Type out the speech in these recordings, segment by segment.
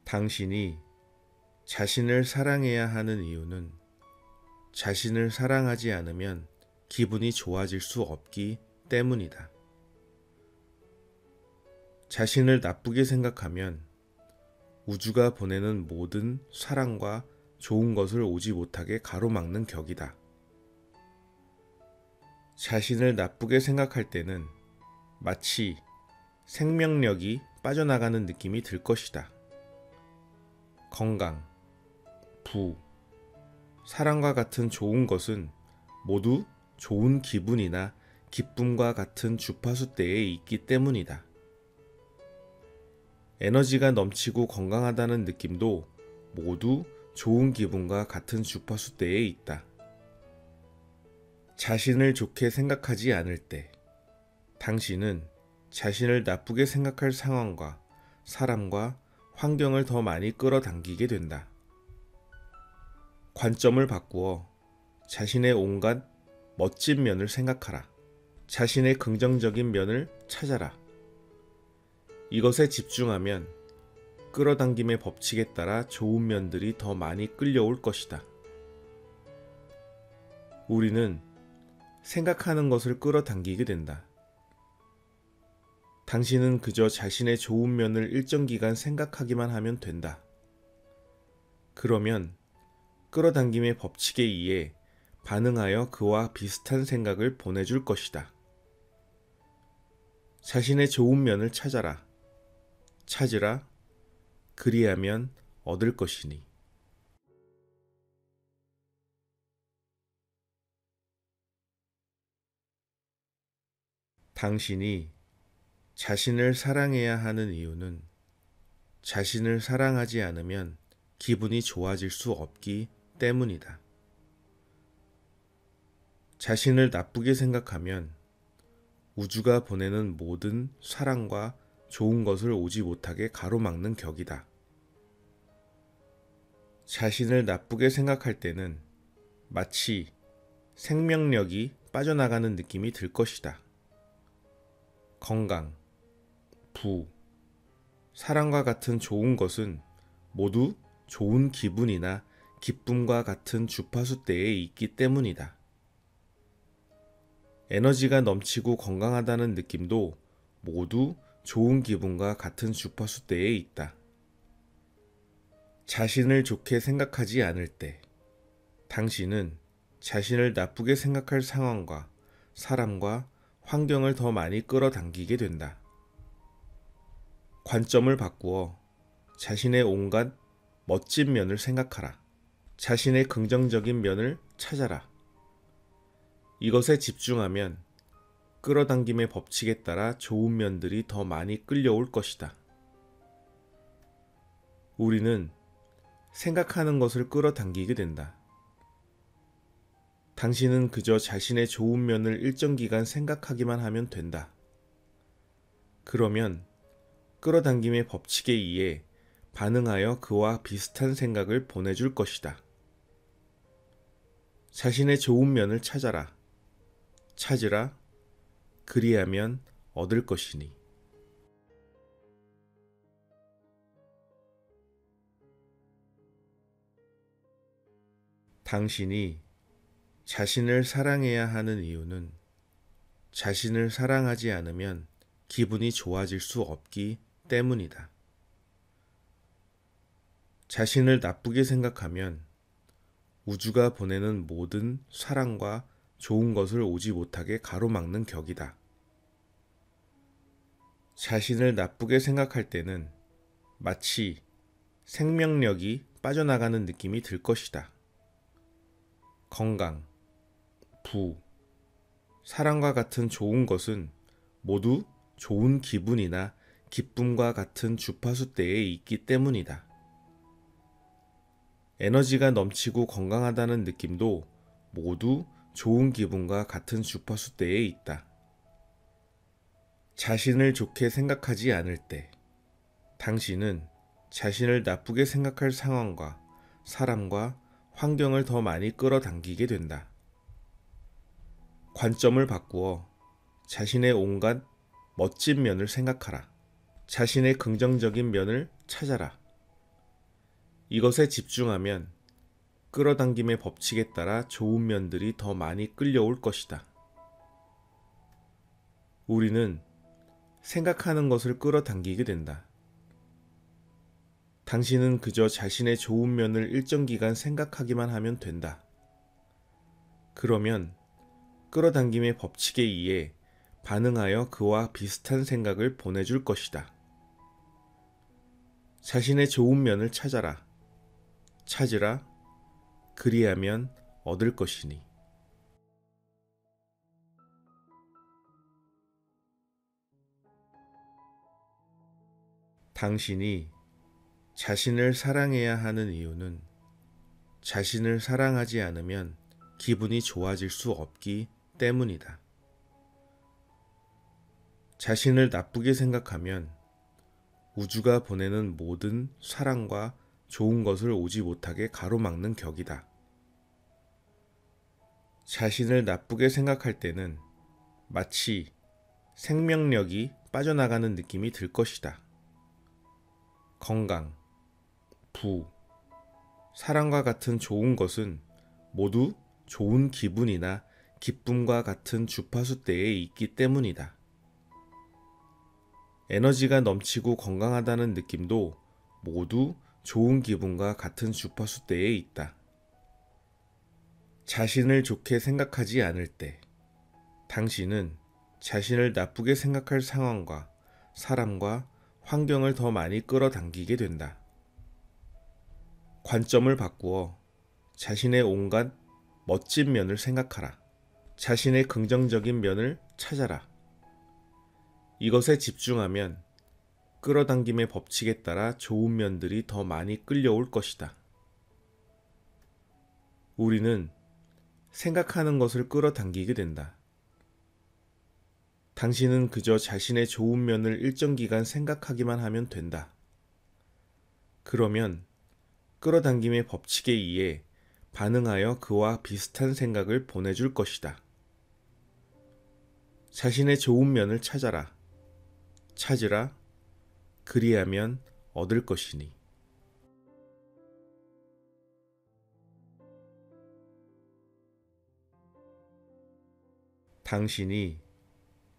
당신이 자신을 사랑해야 하는 이유는 자신을 사랑하지 않으면 기분이 좋아질 수 없기 때문이다. 자신을 나쁘게 생각하면 우주가 보내는 모든 사랑과 좋은 것을 오지 못하게 가로막는 격이다. 자신을 나쁘게 생각할 때는 마치 생명력이 빠져나가는 느낌이 들 것이다. 건강, 부, 사랑과 같은 좋은 것은 모두 좋은 기분이나 기쁨과 같은 주파수대에 있기 때문이다. 에너지가 넘치고 건강하다는 느낌도 모두 좋은 기분과 같은 주파수대에 있다. 자신을 좋게 생각하지 않을 때 당신은 자신을 나쁘게 생각할 상황과 사람과 환경을 더 많이 끌어당기게 된다. 관점을 바꾸어 자신의 온갖 멋진 면을 생각하라. 자신의 긍정적인 면을 찾아라. 이것에 집중하면 끌어당김의 법칙에 따라 좋은 면들이 더 많이 끌려올 것이다. 우리는 생각하는 것을 끌어당기게 된다. 당신은 그저 자신의 좋은 면을 일정 기간 생각하기만 하면 된다. 그러면 끌어당김의 법칙에 의해 반응하여 그와 비슷한 생각을 보내줄 것이다. 자신의 좋은 면을 찾아라. 찾으라. 그리하면 얻을 것이니. 당신이 자신을 사랑해야 하는 이유는 자신을 사랑하지 않으면 기분이 좋아질 수 없기 때문이다. 자신을 나쁘게 생각하면 우주가 보내는 모든 사랑과 좋은 것을 오지 못하게 가로막는 격이다. 자신을 나쁘게 생각할 때는 마치 생명력이 빠져나가는 느낌이 들 것이다. 건강, 부, 사랑과 같은 좋은 것은 모두 좋은 기분이나 기쁨과 같은 주파수대에 있기 때문이다. 에너지가 넘치고 건강하다는 느낌도 모두 좋은 기분과 같은 주파수대에 있다. 자신을 좋게 생각하지 않을 때 당신은 자신을 나쁘게 생각할 상황과 사람과 환경을 더 많이 끌어당기게 된다. 관점을 바꾸어 자신의 온갖 멋진 면을 생각하라. 자신의 긍정적인 면을 찾아라. 이것에 집중하면 끌어당김의 법칙에 따라 좋은 면들이 더 많이 끌려올 것이다. 우리는 생각하는 것을 끌어당기게 된다. 당신은 그저 자신의 좋은 면을 일정 기간 생각하기만 하면 된다. 그러면 끌어당김의 법칙에 의해 반응하여 그와 비슷한 생각을 보내줄 것이다. 자신의 좋은 면을 찾아라. 찾으라. 그리하면 얻을 것이니. 당신이 자신을 사랑해야 하는 이유는 자신을 사랑하지 않으면 기분이 좋아질 수 없기 때문이다. 자신을 나쁘게 생각하면 우주가 보내는 모든 사랑과 좋은 것을 오지 못하게 가로막는 격이다. 자신을 나쁘게 생각할 때는 마치 생명력이 빠져나가는 느낌이 들 것이다. 건강, 부, 사랑과 같은 좋은 것은 모두 좋은 기분이나 기쁨과 같은 주파수대에 있기 때문이다. 에너지가 넘치고 건강하다는 느낌도 모두 좋은 기분과 같은 주파수대에 있다. 자신을 좋게 생각하지 않을 때 당신은 자신을 나쁘게 생각할 상황과 사람과 환경을 더 많이 끌어당기게 된다. 관점을 바꾸어 자신의 온갖 멋진 면을 생각하라. 자신의 긍정적인 면을 찾아라. 이것에 집중하면 끌어당김의 법칙에 따라 좋은 면들이 더 많이 끌려올 것이다. 우리는 생각하는 것을 끌어당기게 된다. 당신은 그저 자신의 좋은 면을 일정 기간 생각하기만 하면 된다. 그러면 끌어당김의 법칙에 의해 반응하여 그와 비슷한 생각을 보내줄 것이다. 자신의 좋은 면을 찾아라. 찾으라. 그리하면 얻을 것이니. 당신이 자신을 사랑해야 하는 이유는 자신을 사랑하지 않으면 기분이 좋아질 수 없기 때문이다. 자신을 나쁘게 생각하면 우주가 보내는 모든 사랑과 좋은 것을 오지 못하게 가로막는 격이다. 자신을 나쁘게 생각할 때는 마치 생명력이 빠져나가는 느낌이 들 것이다. 건강, 부, 사랑과 같은 좋은 것은 모두 좋은 기분이나 기쁨과 같은 주파수대에 있기 때문이다. 에너지가 넘치고 건강하다는 느낌도 모두 좋은 기분과 같은 주파수대에 있다. 자신을 좋게 생각하지 않을 때 당신은 자신을 나쁘게 생각할 상황과 사람과 환경을 더 많이 끌어당기게 된다. 관점을 바꾸어 자신의 온갖 멋진 면을 생각하라. 자신의 긍정적인 면을 찾아라. 이것에 집중하면 끌어당김의 법칙에 따라 좋은 면들이 더 많이 끌려올 것이다. 우리는 생각하는 것을 끌어당기게 된다. 당신은 그저 자신의 좋은 면을 일정 기간 생각하기만 하면 된다. 그러면 끌어당김의 법칙에 의해 반응하여 그와 비슷한 생각을 보내줄 것이다. 자신의 좋은 면을 찾아라. 찾으라. 그리하면 얻을 것이니. 당신이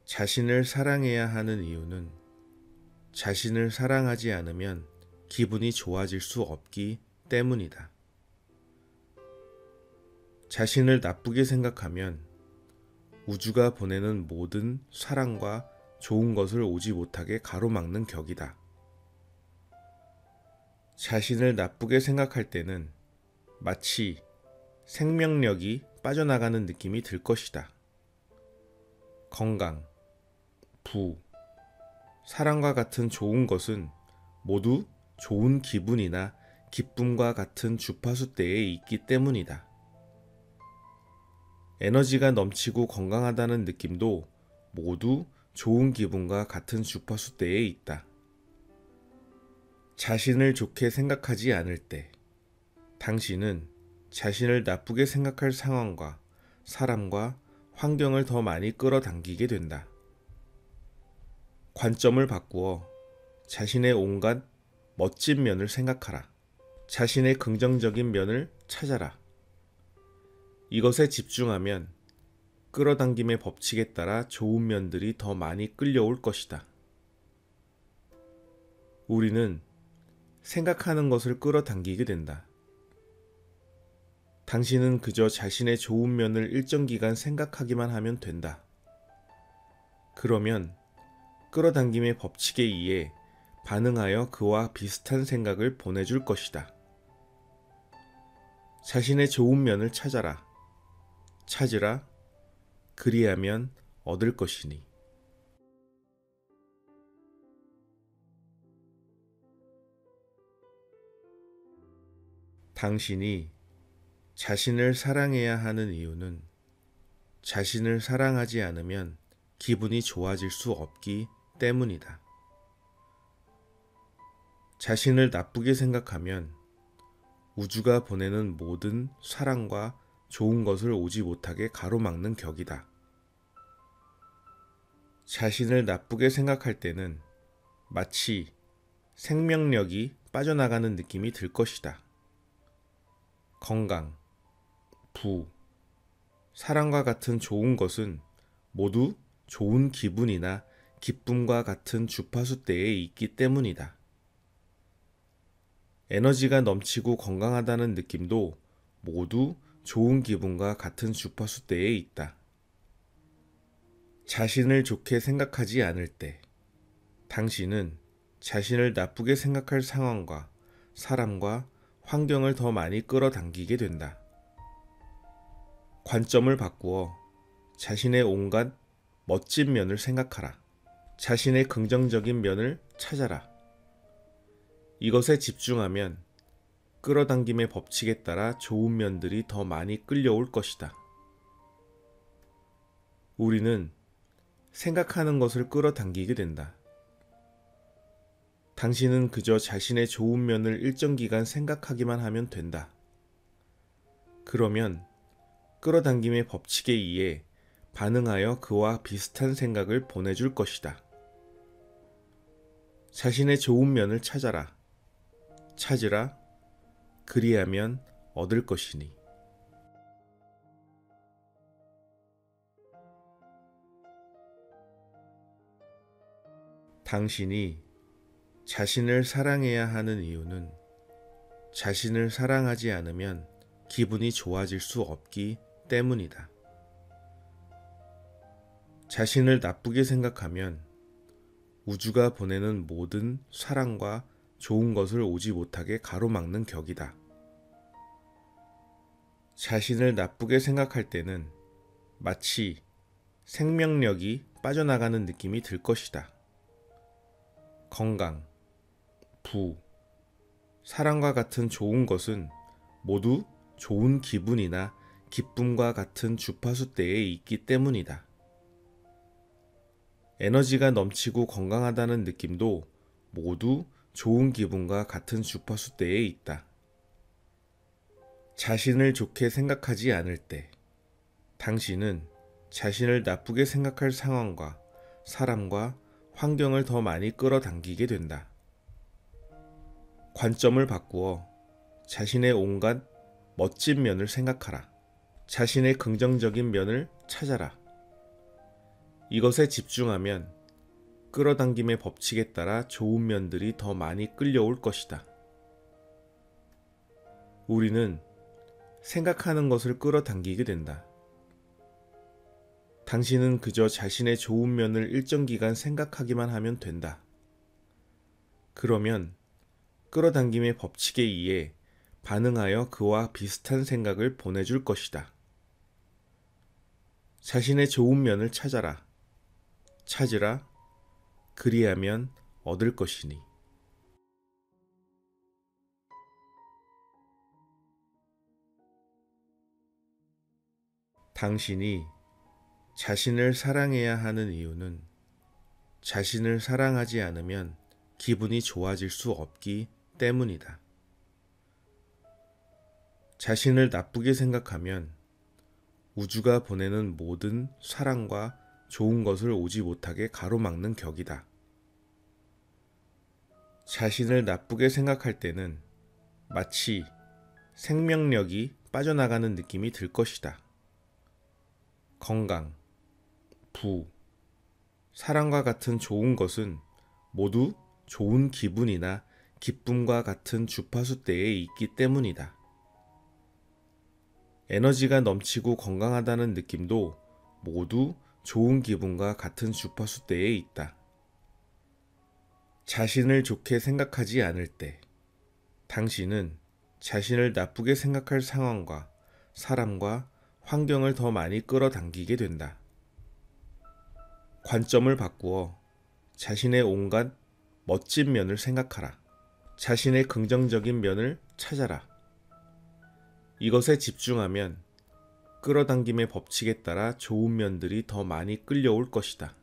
자신을 사랑해야 하는 이유는 자신을 사랑하지 않으면 기분이 좋아질 수 없기 때문이다. 자신을 나쁘게 생각하면 우주가 보내는 모든 사랑과 좋은 것을 오지 못하게 가로막는 격이다. 자신을 나쁘게 생각할 때는 마치 생명력이 빠져나가는 느낌이 들 것이다. 건강, 부, 사랑과 같은 좋은 것은 모두 좋은 기분이나 기쁨과 같은 주파수대에 있기 때문이다. 에너지가 넘치고 건강하다는 느낌도 모두 좋은 기분과 같은 주파수대에 있다. 자신을 좋게 생각하지 않을 때 당신은 자신을 나쁘게 생각할 상황과 사람과 환경을 더 많이 끌어당기게 된다. 관점을 바꾸어 자신의 온갖 멋진 면을 생각하라. 자신의 긍정적인 면을 찾아라. 이것에 집중하면 끌어당김의 법칙에 따라 좋은 면들이 더 많이 끌려올 것이다. 우리는 생각하는 것을 끌어당기게 된다. 당신은 그저 자신의 좋은 면을 일정 기간 생각하기만 하면 된다. 그러면 끌어당김의 법칙에 의해 반응하여 그와 비슷한 생각을 보내줄 것이다. 자신의 좋은 면을 찾아라. 찾으라. 그리하면 얻을 것이니. 당신이 자신을 사랑해야 하는 이유는 자신을 사랑하지 않으면 기분이 좋아질 수 없기 때문이다. 자신을 나쁘게 생각하면 우주가 보내는 모든 사랑과 좋은 것을 오지 못하게 가로막는 격이다. 자신을 나쁘게 생각할 때는 마치 생명력이 빠져나가는 느낌이 들 것이다. 건강, 부, 사랑과 같은 좋은 것은 모두 좋은 기분이나 기쁨과 같은 주파수대에 있기 때문이다. 에너지가 넘치고 건강하다는 느낌도 모두 좋은 기분과 같은 주파수대에 있다. 자신을 좋게 생각하지 않을 때, 당신은 자신을 나쁘게 생각할 상황과 사람과 환경을 더 많이 끌어당기게 된다. 관점을 바꾸어 자신의 온갖 멋진 면을 생각하라. 자신의 긍정적인 면을 찾아라. 이것에 집중하면 끌어당김의 법칙에 따라 좋은 면들이 더 많이 끌려올 것이다. 우리는 생각하는 것을 끌어당기게 된다. 당신은 그저 자신의 좋은 면을 일정 기간 생각하기만 하면 된다. 그러면 끌어당김의 법칙에 의해 반응하여 그와 비슷한 생각을 보내줄 것이다. 자신의 좋은 면을 찾아라. 찾으라. 그리하면 얻을 것이니. 당신이 자신을 사랑해야 하는 이유는 자신을 사랑하지 않으면 기분이 좋아질 수 없기 때문이다. 자신을 나쁘게 생각하면 우주가 보내는 모든 사랑과 좋은 것을 오지 못하게 가로막는 격이다. 자신을 나쁘게 생각할 때는 마치 생명력이 빠져나가는 느낌이 들 것이다. 건강, 부, 사랑과 같은 좋은 것은 모두 좋은 기분이나 기쁨과 같은 주파수대에 있기 때문이다. 에너지가 넘치고 건강하다는 느낌도 모두 좋은 기분과 같은 주파수대에 있다. 자신을 좋게 생각하지 않을 때, 당신은 자신을 나쁘게 생각할 상황과 사람과 환경을 더 많이 끌어당기게 된다. 관점을 바꾸어 자신의 온갖 멋진 면을 생각하라. 자신의 긍정적인 면을 찾아라. 이것에 집중하면 끌어당김의 법칙에 따라 좋은 면들이 더 많이 끌려올 것이다. 우리는 생각하는 것을 끌어당기게 된다. 당신은 그저 자신의 좋은 면을 일정 기간 생각하기만 하면 된다. 그러면 끌어당김의 법칙에 의해 반응하여 그와 비슷한 생각을 보내줄 것이다. 자신의 좋은 면을 찾아라. 찾으라. 그리하면 얻을 것이니. 당신이 자신을 사랑해야 하는 이유는 자신을 사랑하지 않으면 기분이 좋아질 수 없기 때문이다. 자신을 나쁘게 생각하면 우주가 보내는 모든 사랑과 좋은 것을 오지 못하게 가로막는 격이다. 자신을 나쁘게 생각할 때는 마치 생명력이 빠져나가는 느낌이 들 것이다. 건강, 부, 사랑과 같은 좋은 것은 모두 좋은 기분이나 기쁨과 같은 주파수대에 있기 때문이다. 에너지가 넘치고 건강하다는 느낌도 모두 좋은 기분과 같은 주파수대에 있다. 자신을 좋게 생각하지 않을 때, 당신은 자신을 나쁘게 생각할 상황과 사람과 환경을 더 많이 끌어당기게 된다. 관점을 바꾸어 자신의 온갖 멋진 면을 생각하라. 자신의 긍정적인 면을 찾아라. 이것에 집중하면 끌어당김의 법칙에 따라 좋은 면들이 더 많이 끌려올 것이다.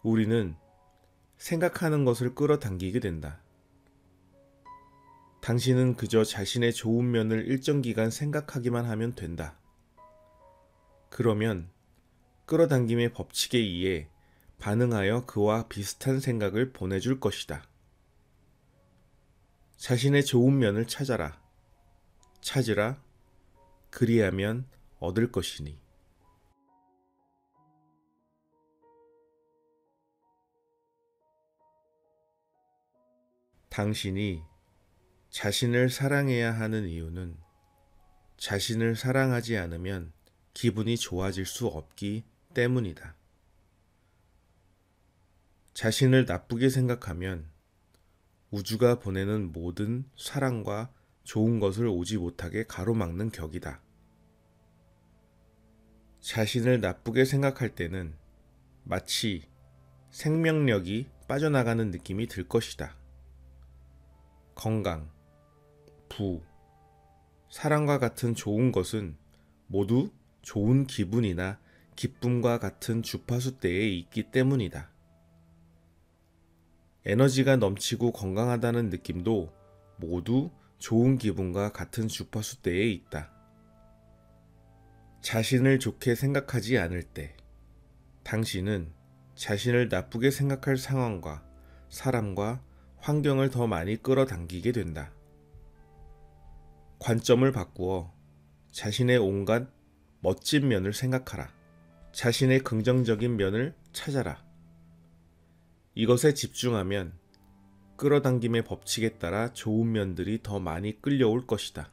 우리는 생각하는 것을 끌어당기게 된다. 당신은 그저 자신의 좋은 면을 일정 기간 생각하기만 하면 된다. 그러면 끌어당김의 법칙에 의해 반응하여 그와 비슷한 생각을 보내줄 것이다. 자신의 좋은 면을 찾아라. 찾으라. 그리하면 얻을 것이니. 당신이 자신을 사랑해야 하는 이유는 자신을 사랑하지 않으면 기분이 좋아질 수 없기 때문이다. 자신을 나쁘게 생각하면 우주가 보내는 모든 사랑과 좋은 것을 오지 못하게 가로막는 격이다. 자신을 나쁘게 생각할 때는 마치 생명력이 빠져나가는 느낌이 들 것이다. 건강, 부, 사랑과 같은 좋은 것은 모두 좋은 기분이나 기쁨과 같은 주파수대에 있기 때문이다. 에너지가 넘치고 건강하다는 느낌도 모두 좋은 기분과 같은 주파수대에 있다. 자신을 좋게 생각하지 않을 때 당신은 자신을 나쁘게 생각할 상황과 사람과 환경을 더 많이 끌어당기게 된다. 관점을 바꾸어 자신의 온갖 멋진 면을 생각하라. 자신의 긍정적인 면을 찾아라. 이것에 집중하면 끌어당김의 법칙에 따라 좋은 면들이 더 많이 끌려올 것이다.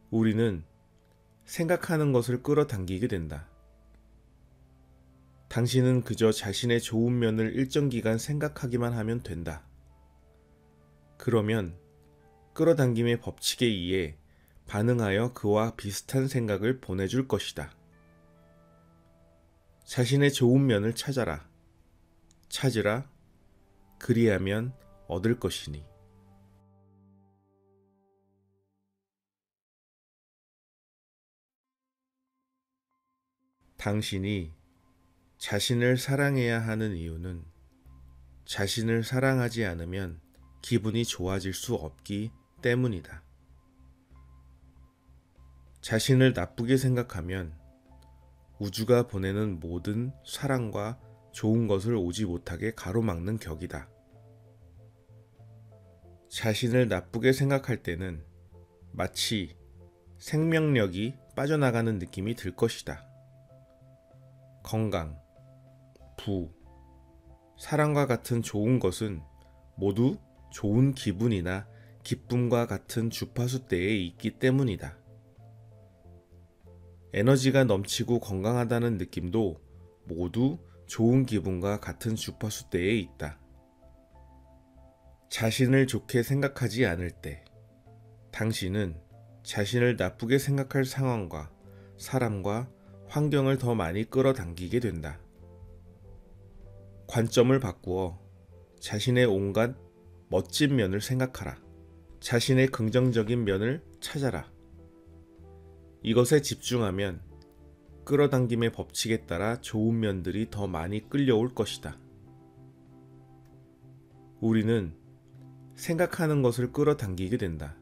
우리는 생각하는 것을 끌어당기게 된다. 당신은 그저 자신의 좋은 면을 일정 기간 생각하기만 하면 된다. 그러면 끌어당김의 법칙에 의해 반응하여 그와 비슷한 생각을 보내줄 것이다. 자신의 좋은 면을 찾아라. 찾으라. 그리하면 얻을 것이니. 당신이 자신을 사랑해야 하는 이유는 자신을 사랑하지 않으면 기분이 좋아질 수 없기 때문이다. 자신을 나쁘게 생각하면 우주가 보내는 모든 사랑과 좋은 것을 오지 못하게 가로막는 격이다. 자신을 나쁘게 생각할 때는 마치 생명력이 빠져나가는 느낌이 들 것이다. 건강, 부, 사랑과 같은 좋은 것은 모두 좋은 기분이나 기쁨과 같은 주파수대에 있기 때문이다. 에너지가 넘치고 건강하다는 느낌도 모두 좋은 기분과 같은 주파수대에 있다. 자신을 좋게 생각하지 않을 때 당신은 자신을 나쁘게 생각할 상황과 사람과 환경을 더 많이 끌어당기게 된다. 관점을 바꾸어 자신의 온갖 멋진 면을 생각하라. 자신의 긍정적인 면을 찾아라. 이것에 집중하면 끌어당김의 법칙에 따라 좋은 면들이 더 많이 끌려올 것이다. 우리는 생각하는 것을 끌어당기게 된다.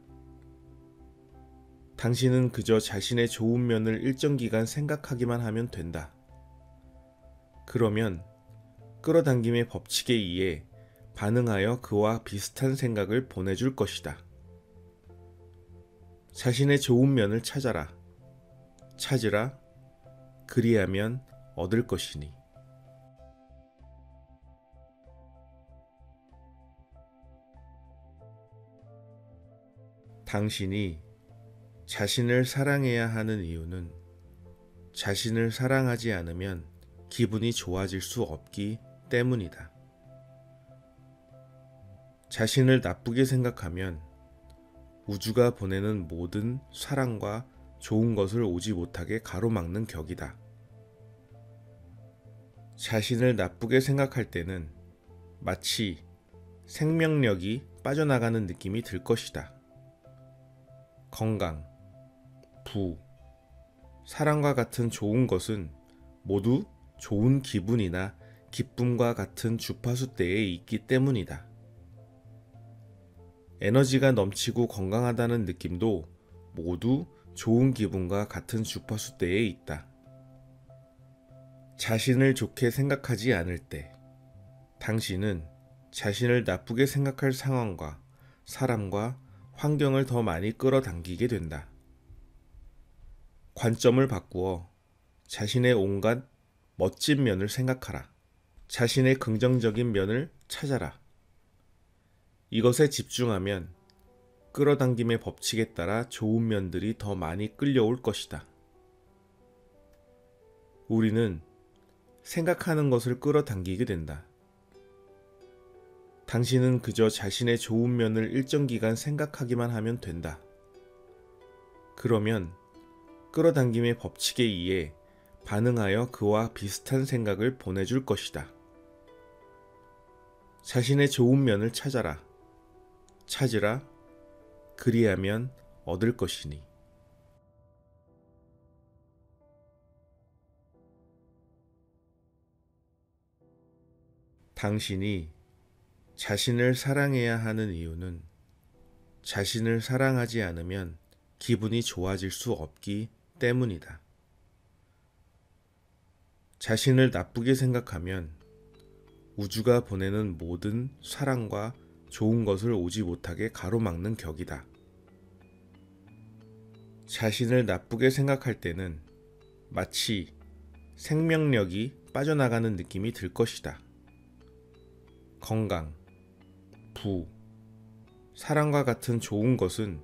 당신은 그저 자신의 좋은 면을 일정 기간 생각하기만 하면 된다. 그러면 끌어당김의 법칙에 의해 반응하여 그와 비슷한 생각을 보내줄 것이다. 자신의 좋은 면을 찾아라. 찾으라. 그리하면 얻을 것이니. 당신이 자신을 사랑해야 하는 이유는 자신을 사랑하지 않으면 기분이 좋아질 수 없기 때문이다. 자신을 나쁘게 생각하면 우주가 보내는 모든 사랑과 좋은 것을 오지 못하게 가로막는 격이다. 자신을 나쁘게 생각할 때는 마치 생명력이 빠져나가는 느낌이 들 것이다. 건강, 부, 사랑과 같은 좋은 것은 모두 좋은 기분이나 기쁨과 같은 주파수대에 있기 때문이다. 에너지가 넘치고 건강하다는 느낌도 모두 좋은 기분과 같은 주파수대에 있다. 자신을 좋게 생각하지 않을 때 당신은 자신을 나쁘게 생각할 상황과 사람과 환경을 더 많이 끌어당기게 된다. 관점을 바꾸어 자신의 온갖 멋진 면을 생각하라. 자신의 긍정적인 면을 찾아라. 이것에 집중하면 끌어당김의 법칙에 따라 좋은 면들이 더 많이 끌려올 것이다. 우리는 생각하는 것을 끌어당기게 된다. 당신은 그저 자신의 좋은 면을 일정 기간 생각하기만 하면 된다. 그러면 끌어당김의 법칙에 의해 반응하여 그와 비슷한 생각을 보내줄 것이다. 자신의 좋은 면을 찾아라. 찾으라. 그리하면 얻을 것이니. 당신이 자신을 사랑해야 하는 이유는 자신을 사랑하지 않으면 기분이 좋아질 수 없기 때문이다. 자신을 나쁘게 생각하면 우주가 보내는 모든 사랑과 좋은 것을 오지 못하게 가로막는 격이다. 자신을 나쁘게 생각할 때는 마치 생명력이 빠져나가는 느낌이 들 것이다. 건강, 부, 사랑과 같은 좋은 것은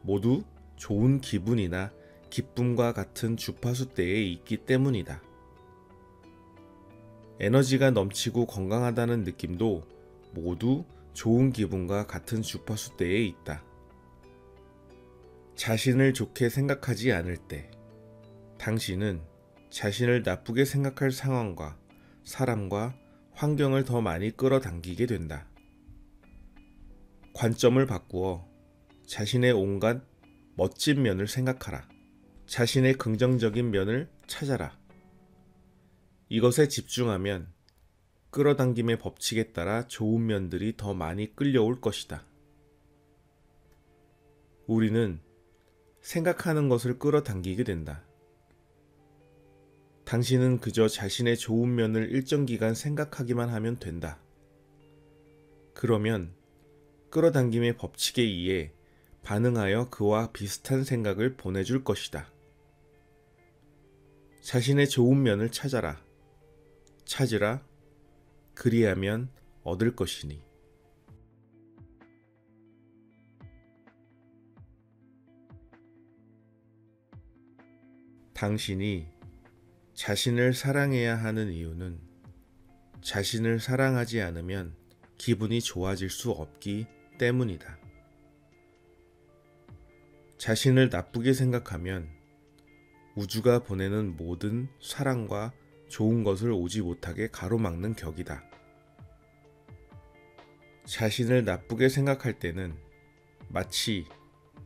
모두 좋은 기분이나 기쁨과 같은 주파수대에 있기 때문이다. 에너지가 넘치고 건강하다는 느낌도 모두 좋은 기분과 같은 주파수대에 있다. 자신을 좋게 생각하지 않을 때 당신은 자신을 나쁘게 생각할 상황과 사람과 환경을 더 많이 끌어당기게 된다. 관점을 바꾸어 자신의 온갖 멋진 면을 생각하라. 자신의 긍정적인 면을 찾아라. 이것에 집중하면 끌어당김의 법칙에 따라 좋은 면들이 더 많이 끌려올 것이다. 우리는 생각하는 것을 끌어당기게 된다. 당신은 그저 자신의 좋은 면을 일정 기간 생각하기만 하면 된다. 그러면 끌어당김의 법칙에 의해 반응하여 그와 비슷한 생각을 보내줄 것이다. 자신의 좋은 면을 찾아라. 찾으라. 그리하면 얻을 것이니. 당신이 자신을 사랑해야 하는 이유는 자신을 사랑하지 않으면 기분이 좋아질 수 없기 때문이다. 자신을 나쁘게 생각하면 우주가 보내는 모든 사랑과 좋은 것을 오지 못하게 가로막는 격이다. 자신을 나쁘게 생각할 때는 마치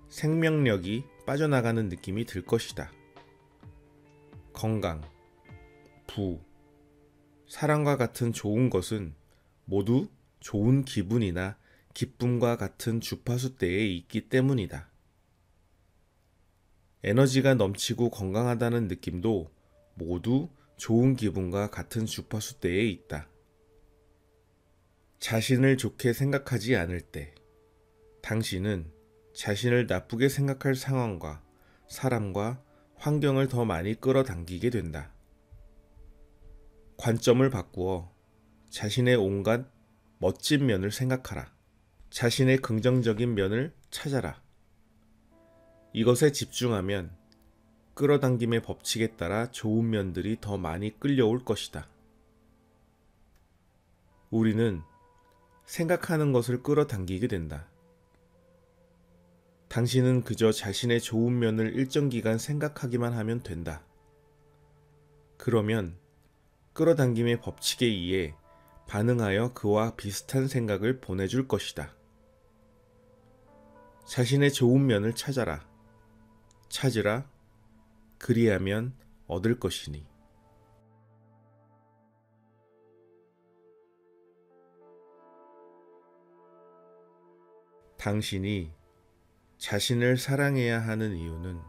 생명력이 빠져나가는 느낌이 들 것이다. 건강, 부, 사랑과 같은 좋은 것은 모두 좋은 기분이나 기쁨과 같은 주파수대에 있기 때문이다. 에너지가 넘치고 건강하다는 느낌도 모두 좋은 기분과 같은 주파수대에 있다. 자신을 좋게 생각하지 않을 때 당신은 자신을 나쁘게 생각할 상황과 사람과 환경을 더 많이 끌어당기게 된다. 관점을 바꾸어 자신의 온갖 멋진 면을 생각하라. 자신의 긍정적인 면을 찾아라. 이것에 집중하면 끌어당김의 법칙에 따라 좋은 면들이 더 많이 끌려올 것이다. 우리는 생각하는 것을 끌어당기게 된다. 당신은 그저 자신의 좋은 면을 일정 기간 생각하기만 하면 된다. 그러면 끌어당김의 법칙에 의해 반응하여 그와 비슷한 생각을 보내줄 것이다. 자신의 좋은 면을 찾아라. 찾으라. 그리하면 얻을 것이니. 당신이 자신을 사랑해야 하는 이유는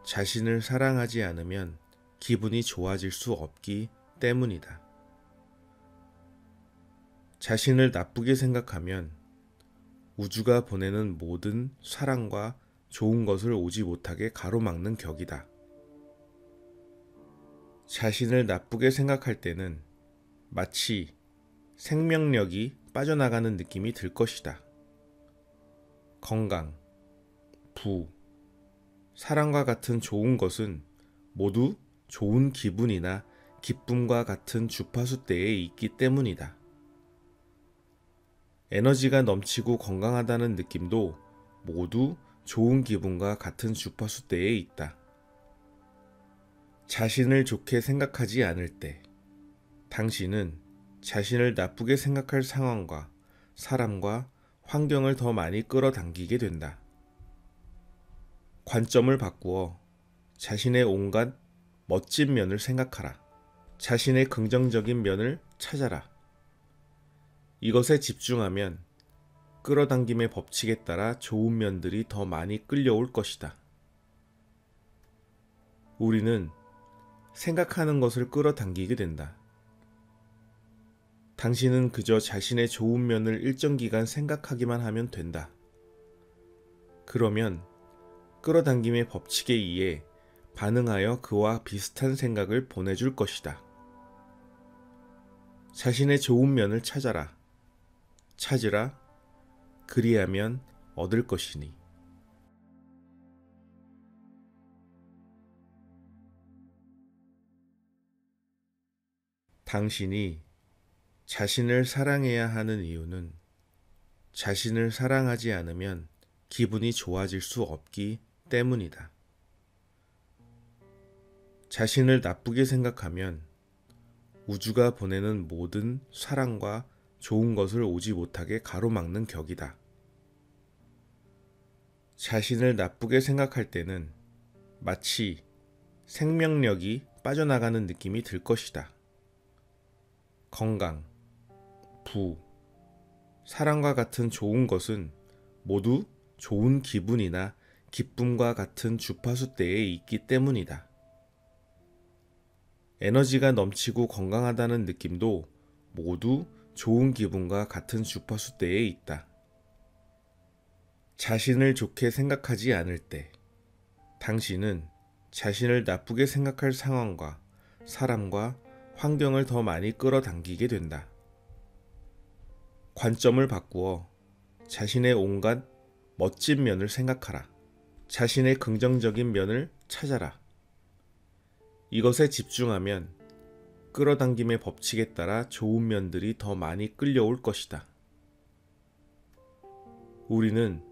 자신을 사랑하지 않으면 기분이 좋아질 수 없기 때문이다. 자신을 나쁘게 생각하면 우주가 보내는 모든 사랑과 좋은 것을 오지 못하게 가로막는 격이다. 자신을 나쁘게 생각할 때는 마치 생명력이 빠져나가는 느낌이 들 것이다. 건강, 부, 사랑과 같은 좋은 것은 모두 좋은 기분이나 기쁨과 같은 주파수대에 있기 때문이다. 에너지가 넘치고 건강하다는 느낌도 모두 좋은 기분과 같은 주파수대에 있다. 자신을 좋게 생각하지 않을 때 당신은 자신을 나쁘게 생각할 상황과 사람과 환경을 더 많이 끌어당기게 된다. 관점을 바꾸어 자신의 온갖 멋진 면을 생각하라. 자신의 긍정적인 면을 찾아라. 이것에 집중하면 끌어당김의 법칙에 따라 좋은 면들이 더 많이 끌려올 것이다. 우리는 생각하는 것을 끌어당기게 된다. 당신은 그저 자신의 좋은 면을 일정 기간 생각하기만 하면 된다. 그러면 끌어당김의 법칙에 의해 반응하여 그와 비슷한 생각을 보내줄 것이다. 자신의 좋은 면을 찾아라. 찾으라. 그리하면 얻을 것이니. 당신이 자신을 사랑해야 하는 이유는 자신을 사랑하지 않으면 기분이 좋아질 수 없기 때문이다. 자신을 나쁘게 생각하면 우주가 보내는 모든 사랑과 좋은 것을 오지 못하게 가로막는 격이다. 자신을 나쁘게 생각할 때는 마치 생명력이 빠져나가는 느낌이 들 것이다. 건강, 부, 사랑과 같은 좋은 것은 모두 좋은 기분이나 기쁨과 같은 주파수대에 있기 때문이다. 에너지가 넘치고 건강하다는 느낌도 모두 좋은 기분과 같은 주파수대에 있다. 자신을 좋게 생각하지 않을 때 당신은 자신을 나쁘게 생각할 상황과 사람과 환경을 더 많이 끌어당기게 된다. 관점을 바꾸어 자신의 온갖 멋진 면을 생각하라. 자신의 긍정적인 면을 찾아라. 이것에 집중하면 끌어당김의 법칙에 따라 좋은 면들이 더 많이 끌려올 것이다. 우리는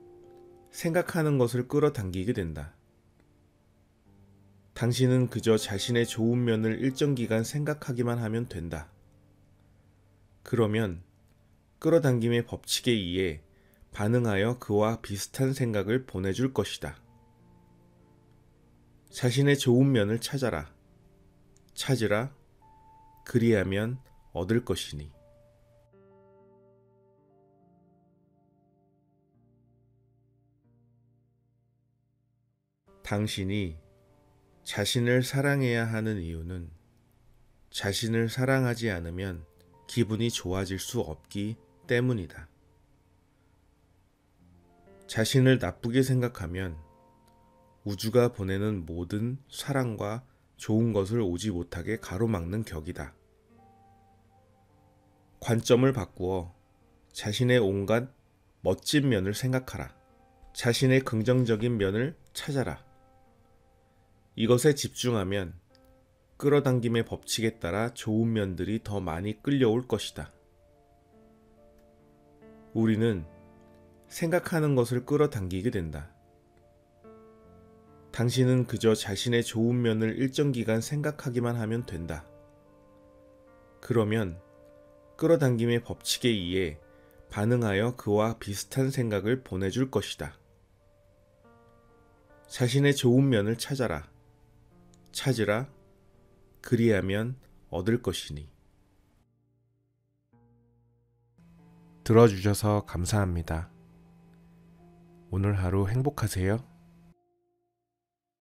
생각하는 것을 끌어당기게 된다. 당신은 그저 자신의 좋은 면을 일정 기간 생각하기만 하면 된다. 그러면 끌어당김의 법칙에 의해 반응하여 그와 비슷한 생각을 보내줄 것이다. 자신의 좋은 면을 찾아라. 찾으라. 그리하면 얻을 것이니. 당신이 자신을 사랑해야 하는 이유는 자신을 사랑하지 않으면 기분이 좋아질 수 없기 때문이다. 자신을 나쁘게 생각하면 우주가 보내는 모든 사랑과 좋은 것을 오지 못하게 가로막는 격이다. 관점을 바꾸어 자신의 온갖 멋진 면을 생각하라. 자신의 긍정적인 면을 찾아라. 이것에 집중하면 끌어당김의 법칙에 따라 좋은 면들이 더 많이 끌려올 것이다. 우리는 생각하는 것을 끌어당기게 된다. 당신은 그저 자신의 좋은 면을 일정 기간 생각하기만 하면 된다. 그러면 끌어당김의 법칙에 의해 반응하여 그와 비슷한 생각을 보내줄 것이다. 자신의 좋은 면을 찾아라. 찾으라. 그리하면 얻을 것이니. 들어주셔서 감사합니다. 오늘 하루 행복하세요.